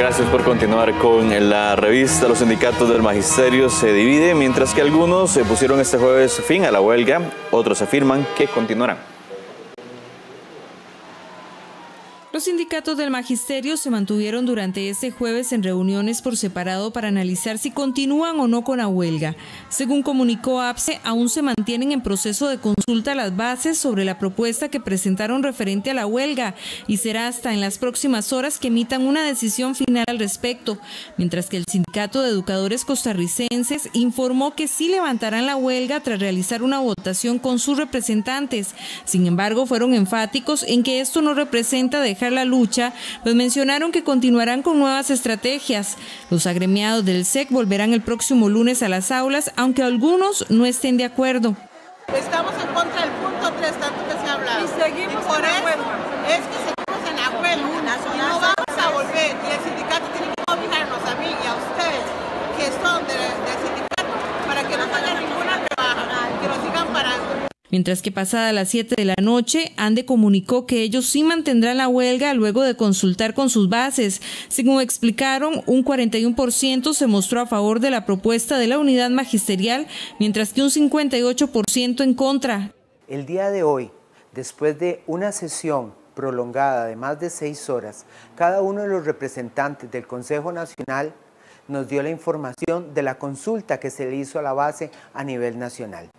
Gracias por continuar con la revista. Los sindicatos del magisterio se dividen, mientras que algunos se pusieron este jueves fin a la huelga, otros afirman que continuarán. Los sindicatos del magisterio se mantuvieron durante este jueves en reuniones por separado para analizar si continúan o no con la huelga. Según comunicó APSE, aún se mantienen en proceso de consulta las bases sobre la propuesta que presentaron referente a la huelga y será hasta en las próximas horas que emitan una decisión final al respecto, mientras que el Sindicato de Educadores Costarricenses informó que sí levantarán la huelga tras realizar una votación con sus representantes. Sin embargo, fueron enfáticos en que esto no representa dejar la lucha, pues mencionaron que continuarán con nuevas estrategias. Los agremiados del SEC volverán el próximo lunes a las aulas, aunque algunos no estén de acuerdo. Estamos en contra del punto 3, tanto que se ha hablado. Y seguimos por eso, es que seguimos en la huelga y no vamos a volver. Y el sindicato tiene que obligarnos a mí y a ustedes, que son del sindicato, para que no haya ninguna rebaja, que nos sigan parando. Mientras que pasada las 7 de la noche, ANDE comunicó que ellos sí mantendrán la huelga luego de consultar con sus bases. Según explicaron, un 41% se mostró a favor de la propuesta de la unidad magisterial, mientras que un 58% en contra. El día de hoy, después de una sesión prolongada de más de 6 horas, cada uno de los representantes del Consejo Nacional nos dio la información de la consulta que se le hizo a la base a nivel nacional.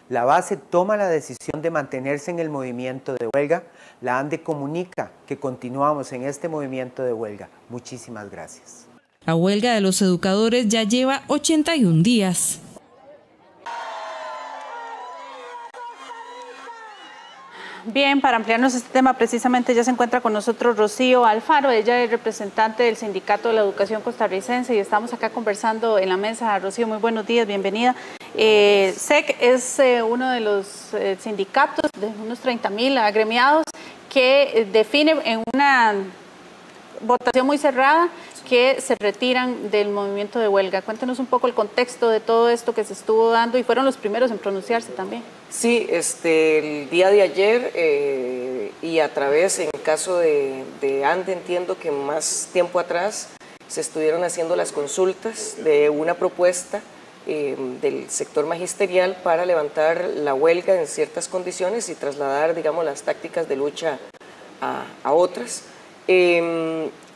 La base toma la decisión de mantenerse en el movimiento de huelga. La ANDE comunica que continuamos en este movimiento de huelga. Muchísimas gracias. La huelga de los educadores ya lleva 81 días. Bien, para ampliarnos este tema, precisamente ya se encuentra con nosotros Rocío Alfaro, ella es representante del Sindicato de la Educación Costarricense y estamos acá conversando en la mesa. Rocío, muy buenos días, bienvenida. SEC es uno de los sindicatos de unos 30.000 agremiados que define en una votación muy cerrada que se retiran del movimiento de huelga. Cuéntenos un poco el contexto de todo esto que se estuvo dando y fueron los primeros en pronunciarse también. Sí, el día de ayer y a través, en el caso de ANDE, entiendo que más tiempo atrás se estuvieron haciendo las consultas de una propuesta del sector magisterial para levantar la huelga en ciertas condiciones y trasladar, digamos, las tácticas de lucha a otras.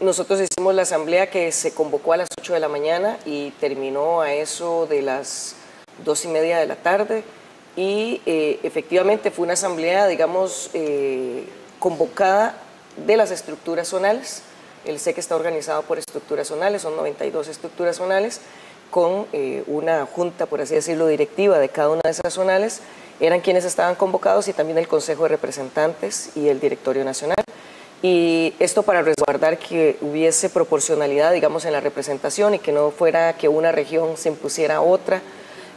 Nosotros hicimos la asamblea que se convocó a las 8 de la mañana y terminó a eso de las 2:30 de la tarde y efectivamente fue una asamblea, digamos, convocada de las estructuras zonales. El SEC está organizado por estructuras zonales, son 92 estructuras zonales, con una junta, por así decirlo, directiva de cada una de esas zonales. Eran quienes estaban convocados y también el Consejo de Representantes y el Directorio Nacional. Y esto para resguardar que hubiese proporcionalidad, digamos, en la representación y que no fuera que una región se impusiera a otra.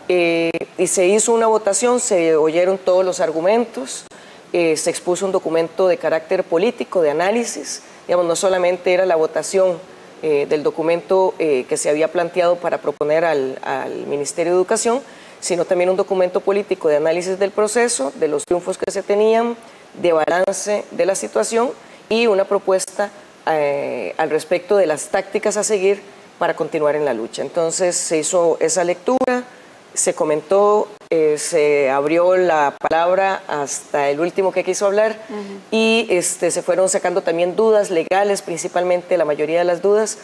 Y se hizo una votación, se oyeron todos los argumentos, se expuso un documento de carácter político, de análisis. Digamos, no solamente era la votación del documento que se había planteado para proponer al Ministerio de Educación, sino también un documento político de análisis del proceso, de los triunfos que se tenían, de balance de la situación y una propuesta al respecto de las tácticas a seguir para continuar en la lucha. Entonces se hizo esa lectura, se comentó, se abrió la palabra hasta el último que quiso hablar y se fueron sacando también dudas legales, principalmente la mayoría de las dudas,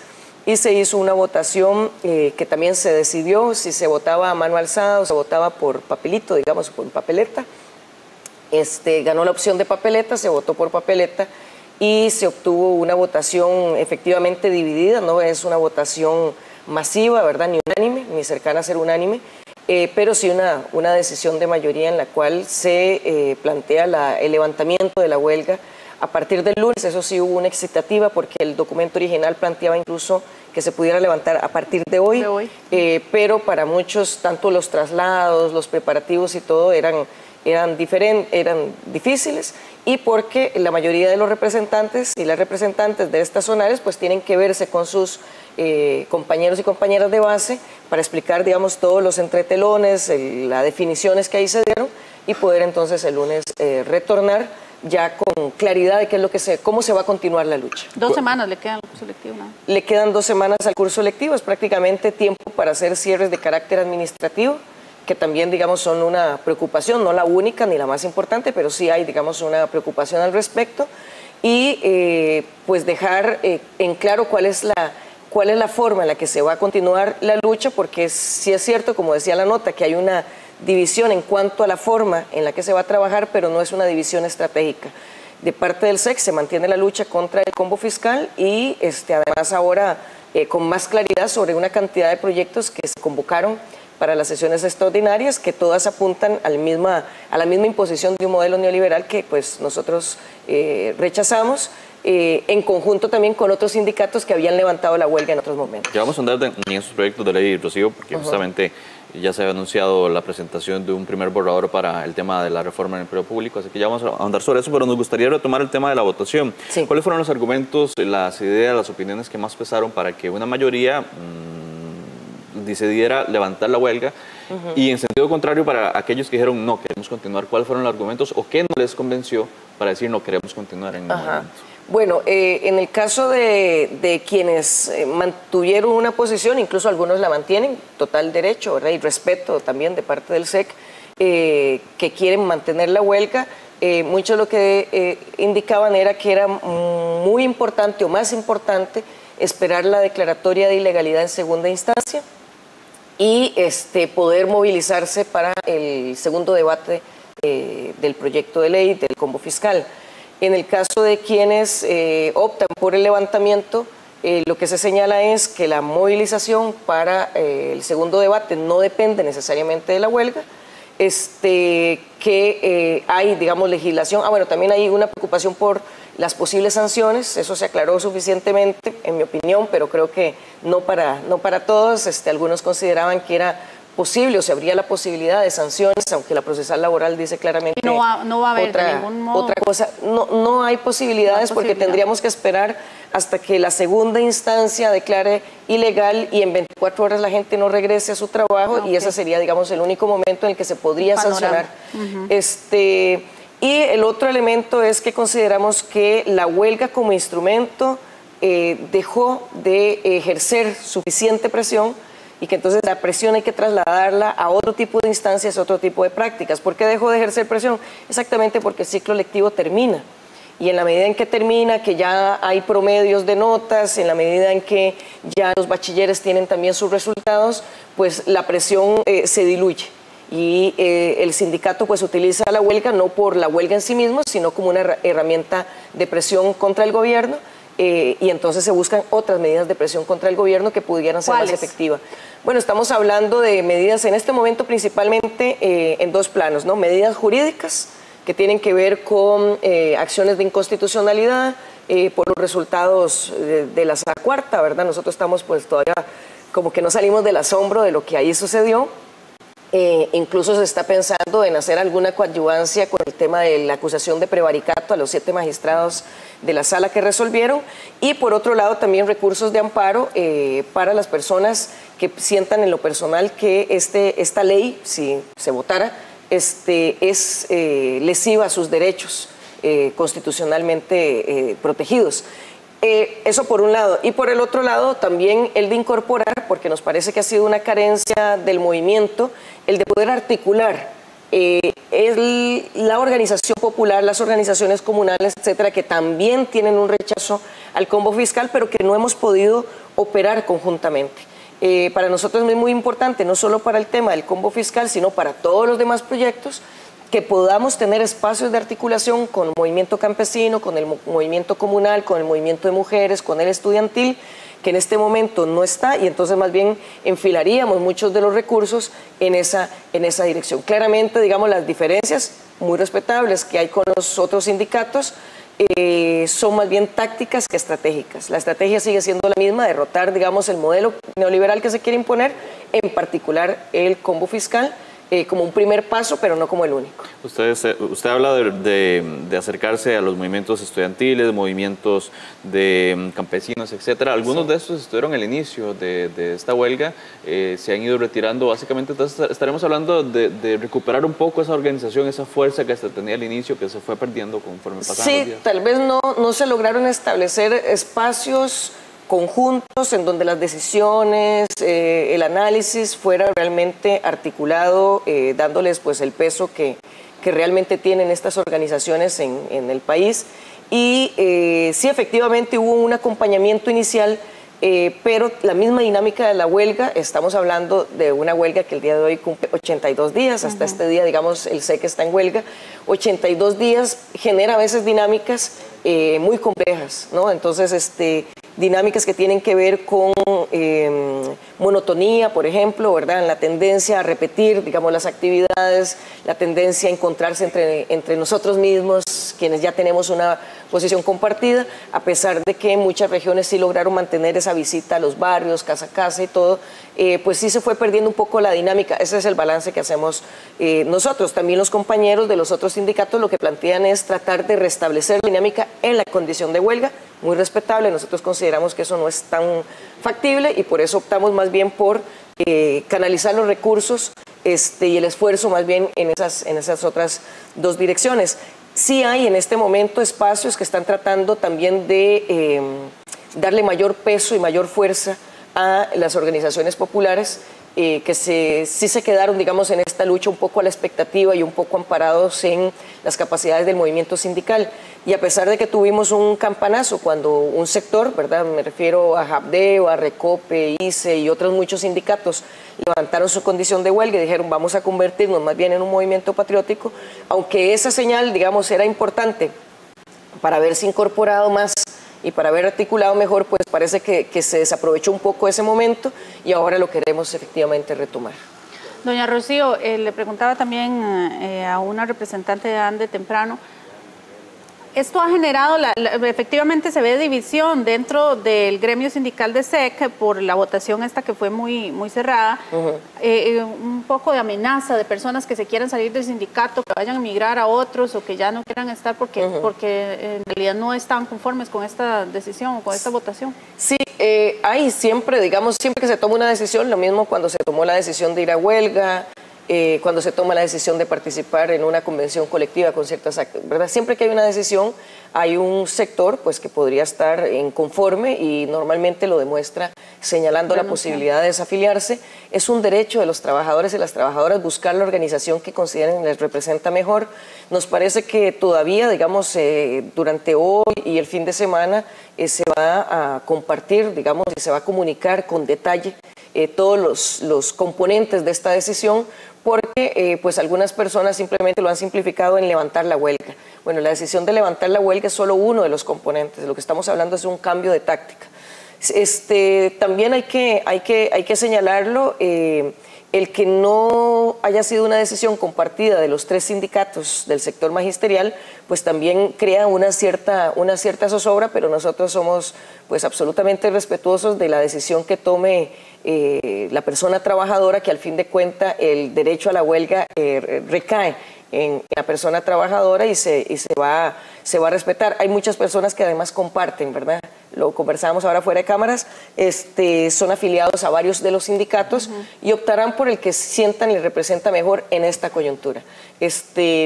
y se hizo una votación que también se decidió si se votaba a mano alzada o se votaba por papelito, digamos, por papeleta. Ganó la opción de papeleta, se votó por papeleta y se obtuvo una votación efectivamente dividida, no es una votación masiva, ¿verdad?, ni unánime, ni cercana a ser unánime, pero sí una decisión de mayoría en la cual se plantea el levantamiento de la huelga a partir del lunes. Eso sí, hubo una excitativa porque el documento original planteaba incluso que se pudiera levantar a partir de hoy. Pero para muchos, tanto los traslados, los preparativos y todo eran difíciles, y porque la mayoría de los representantes y las representantes de estas zonales pues tienen que verse con sus compañeros y compañeras de base para explicar, digamos, todos los entretelones, las definiciones que ahí se dieron y poder entonces el lunes retornar ya con claridad de qué es lo que cómo se va a continuar la lucha. 2 semanas le quedan al curso lectivo, ¿no? Le quedan 2 semanas al curso lectivo, es prácticamente tiempo para hacer cierres de carácter administrativo, que también, digamos, son una preocupación, no la única ni la más importante, pero sí hay, digamos, una preocupación al respecto, y pues dejar en claro cuál es la forma en la que se va a continuar la lucha, porque sí es cierto, como decía la nota, que hay una división en cuanto a la forma en la que se va a trabajar, pero no es una división estratégica. De parte del SEC se mantiene la lucha contra el combo fiscal y además ahora con más claridad sobre una cantidad de proyectos que se convocaron para las sesiones extraordinarias, que todas apuntan a la misma imposición de un modelo neoliberal que pues nosotros rechazamos, en conjunto también con otros sindicatos que habían levantado la huelga en otros momentos. Ya vamos a andar en esos proyectos de ley, Rocío, porque justamente ya se había anunciado la presentación de un primer borrador para el tema de la reforma en el empleo público, así que ya vamos a andar sobre eso, pero nos gustaría retomar el tema de la votación. Sí. ¿Cuáles fueron los argumentos, las ideas, las opiniones que más pesaron para que una mayoría decidiera levantar la huelga? Y en sentido contrario, para aquellos que dijeron no, queremos continuar, ¿cuáles fueron los argumentos o qué no les convenció para decir no queremos continuar en el movimiento? Bueno, en el caso de quienes mantuvieron una posición, incluso algunos la mantienen, total derecho, ¿verdad? Y respeto también de parte del SEC, que quieren mantener la huelga, muchos lo que indicaban era que era muy importante o más importante esperar la declaratoria de ilegalidad en segunda instancia y poder movilizarse para el segundo debate del proyecto de ley del combo fiscal. En el caso de quienes optan por el levantamiento, lo que se señala es que la movilización para el segundo debate no depende necesariamente de la huelga, que hay, digamos, legislación. Bueno, también hay una preocupación por las posibles sanciones, eso se aclaró suficientemente, en mi opinión, pero creo que no para todos. Algunos consideraban que era posible o se abría la posibilidad de sanciones, aunque la procesal laboral dice claramente no va a haber de ningún modo otra cosa. No hay posibilidades porque tendríamos que esperar hasta que la segunda instancia declare ilegal y en 24 horas la gente no regrese a su trabajo, y ese sería, digamos, el único momento en el que se podría sancionar. Y el otro elemento es que consideramos que la huelga como instrumento dejó de ejercer suficiente presión y que entonces la presión hay que trasladarla a otro tipo de instancias, otro tipo de prácticas. ¿Por qué dejó de ejercer presión? Exactamente porque el ciclo lectivo termina. Y en la medida en que termina, que ya hay promedios de notas, en la medida en que ya los bachilleres tienen también sus resultados, pues la presión se diluye. Y el sindicato pues utiliza la huelga no por la huelga en sí misma, sino como una herramienta de presión contra el gobierno, y entonces se buscan otras medidas de presión contra el gobierno que pudieran ser más efectivas. Bueno, estamos hablando de medidas en este momento principalmente en 2 planos, ¿no? Medidas jurídicas que tienen que ver con acciones de inconstitucionalidad por los resultados de la sala cuarta, ¿verdad? Nosotros estamos pues todavía como que no salimos del asombro de lo que ahí sucedió. Incluso se está pensando en hacer alguna coadyuvancia con el tema de la acusación de prevaricato a los 7 magistrados de la sala que resolvieron, y por otro lado también recursos de amparo para las personas que sientan en lo personal que esta ley, si se votara, es lesiva a sus derechos constitucionalmente protegidos. Eso por un lado. Y por el otro lado también el de incorporar, porque nos parece que ha sido una carencia del movimiento, el de poder articular la organización popular, las organizaciones comunales, etcétera, que también tienen un rechazo al combo fiscal, pero que no hemos podido operar conjuntamente. Para nosotros es muy importante, no solo para el tema del combo fiscal, sino para todos los demás proyectos, que podamos tener espacios de articulación con el movimiento campesino, con el movimiento comunal, con el movimiento de mujeres, con el estudiantil, que en este momento no está, y entonces más bien enfilaríamos muchos de los recursos en esa dirección. Claramente, digamos, las diferencias muy respetables que hay con los otros sindicatos son más bien tácticas que estratégicas. La estrategia sigue siendo la misma, derrotar, digamos, el modelo neoliberal que se quiere imponer, en particular el combo fiscal, como un primer paso, pero no como el único. Usted habla de acercarse a los movimientos estudiantiles, movimientos de campesinos, etcétera. Algunos de estos estuvieron al inicio de esta huelga, se han ido retirando básicamente. Entonces estaremos hablando de recuperar un poco esa organización, esa fuerza que se tenía al inicio, que se fue perdiendo conforme pasaban los días. Sí, tal vez no se lograron establecer espacios conjuntos en donde las decisiones, el análisis fuera realmente articulado, dándoles pues el peso que realmente tienen estas organizaciones en el país. Y sí, efectivamente hubo un acompañamiento inicial, pero la misma dinámica de la huelga, estamos hablando de una huelga que el día de hoy cumple 82 días, hasta este día, digamos, el SEC está en huelga, 82 días genera a veces dinámicas muy complejas, ¿no? Entonces, dinámicas que tienen que ver con monotonía, por ejemplo, ¿verdad? En la tendencia a repetir, digamos, las actividades, la tendencia a encontrarse entre nosotros mismos, quienes ya tenemos una posición compartida, a pesar de que muchas regiones sí lograron mantener esa visita a los barrios, casa a casa y todo, pues sí se fue perdiendo un poco la dinámica. Ese es el balance que hacemos nosotros. También los compañeros de los otros sindicatos lo que plantean es tratar de restablecer la dinámica en la condición de huelga, muy respetable. Nosotros consideramos que eso no es tan factible y por eso optamos más bien por canalizar los recursos y el esfuerzo más bien en esas otras dos direcciones. Sí hay en este momento espacios que están tratando también de darle mayor peso y mayor fuerza a las organizaciones populares que sí se quedaron, digamos, en esta lucha un poco a la expectativa y un poco amparados en las capacidades del movimiento sindical. Y a pesar de que tuvimos un campanazo cuando un sector, ¿verdad? Me refiero a JAPDEO, a Recope, ICE y otros muchos sindicatos, levantaron su condición de huelga y dijeron vamos a convertirnos más bien en un movimiento patriótico, aunque esa señal, digamos, era importante para haberse incorporado más y para haber articulado mejor, pues parece que se desaprovechó un poco ese momento y ahora lo queremos efectivamente retomar. Doña Rocío, le preguntaba también a una representante de ANDE temprano, esto ha generado, efectivamente se ve división dentro del gremio sindical de SEC por la votación esta que fue muy cerrada, un poco de amenaza de personas que se quieran salir del sindicato, que vayan a emigrar a otros o que ya no quieran estar porque en realidad no están conformes con esta decisión o con esta votación. Sí, hay siempre, digamos, siempre que se toma una decisión, lo mismo cuando se tomó la decisión de ir a huelga, cuando se toma la decisión de participar en una convención colectiva con ciertas actas, ¿verdad? Siempre que hay una decisión, hay un sector pues, que podría estar inconforme y normalmente lo demuestra señalando la posibilidad de desafiliarse. Es un derecho de los trabajadores y las trabajadoras buscar la organización que consideren les representa mejor. Nos parece que todavía, digamos, durante hoy y el fin de semana se va a compartir, digamos, y se va a comunicar con detalle todos los componentes de esta decisión, porque pues algunas personas simplemente lo han simplificado en levantar la huelga. Bueno, la decisión de levantar la huelga es solo uno de los componentes, lo que estamos hablando es un cambio de táctica. También hay que señalarlo, el que no haya sido una decisión compartida de los tres sindicatos del sector magisterial, pues también crea una cierta zozobra, pero nosotros somos pues absolutamente respetuosos de la decisión que tome la persona trabajadora, que al fin de cuentas el derecho a la huelga recae en la persona trabajadora y se va a respetar. Hay muchas personas que además comparten, ¿verdad? Lo conversábamos ahora fuera de cámaras, son afiliados a varios de los sindicatos y optarán por el que sientan y les representa mejor en esta coyuntura.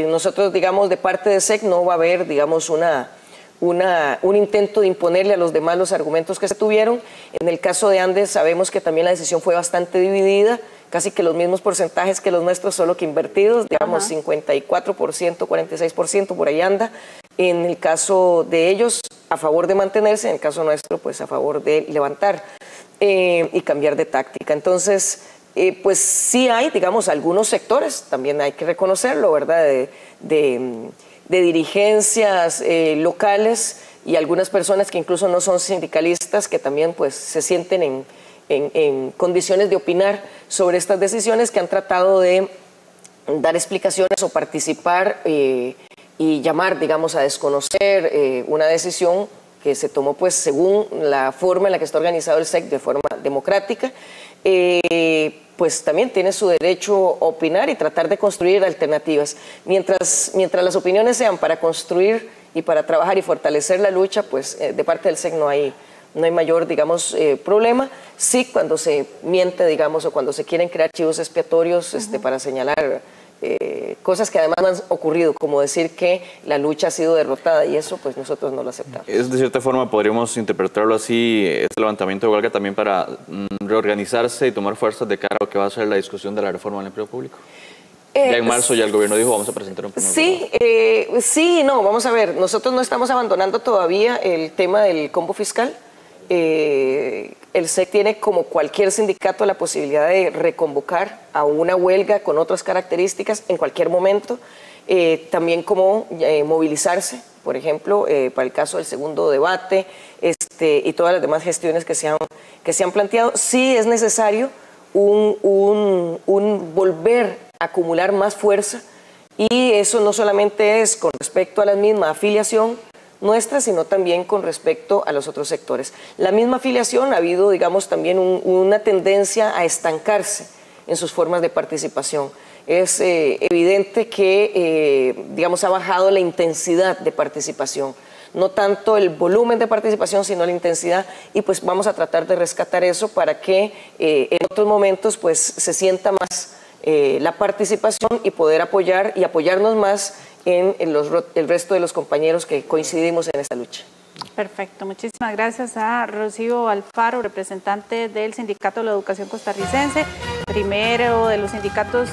Nosotros, digamos, de parte de SEC no va a haber, digamos, un intento de imponerle a los demás los argumentos que se tuvieron. En el caso de Andes sabemos que también la decisión fue bastante dividida, casi que los mismos porcentajes que los nuestros, solo que invertidos, digamos 54%, 46%, por ahí anda. En el caso de ellos, a favor de mantenerse, en el caso nuestro, pues a favor de levantar y cambiar de táctica. Entonces, pues sí hay, digamos, algunos sectores, también hay que reconocerlo, ¿verdad?, de dirigencias locales y algunas personas que incluso no son sindicalistas, que también pues se sienten en condiciones de opinar sobre estas decisiones, que han tratado de dar explicaciones o participar y llamar, digamos, a desconocer una decisión que se tomó pues según la forma en la que está organizado el SEC, de forma democrática, pues también tiene su derecho a opinar y tratar de construir alternativas. Mientras las opiniones sean para construir y para trabajar y fortalecer la lucha, pues de parte del SEC no hay mayor, digamos, problema. Sí, cuando se miente, digamos, o cuando se quieren crear chivos expiatorios para señalar cosas que además no han ocurrido, como decir que la lucha ha sido derrotada, y eso pues nosotros no lo aceptamos. Es, de cierta forma podríamos interpretarlo así, este levantamiento de huelga también para reorganizarse y tomar fuerzas de cara a lo que va a ser la discusión de la reforma del empleo público. Ya en marzo ya el gobierno dijo vamos a presentar un plan. Sí, no, vamos a ver, nosotros no estamos abandonando todavía el tema del combo fiscal. El SEC tiene, como cualquier sindicato, la posibilidad de reconvocar a una huelga con otras características en cualquier momento, también como movilizarse, por ejemplo, para el caso del segundo debate y todas las demás gestiones que se han planteado. Sí es necesario un volver a acumular más fuerza, y eso no solamente es con respecto a la misma afiliación nuestra, sino también con respecto a los otros sectores. La misma afiliación ha habido, digamos, también una tendencia a estancarse en sus formas de participación. Es evidente que, digamos, ha bajado la intensidad de participación, no tanto el volumen de participación, sino la intensidad, y pues vamos a tratar de rescatar eso para que en otros momentos pues se sienta más la participación y poder apoyar y apoyarnos más en el resto de los compañeros que coincidimos en esta lucha. Perfecto, muchísimas gracias a Rocío Alfaro, representante del Sindicato de la Educación Costarricense, primero de los sindicatos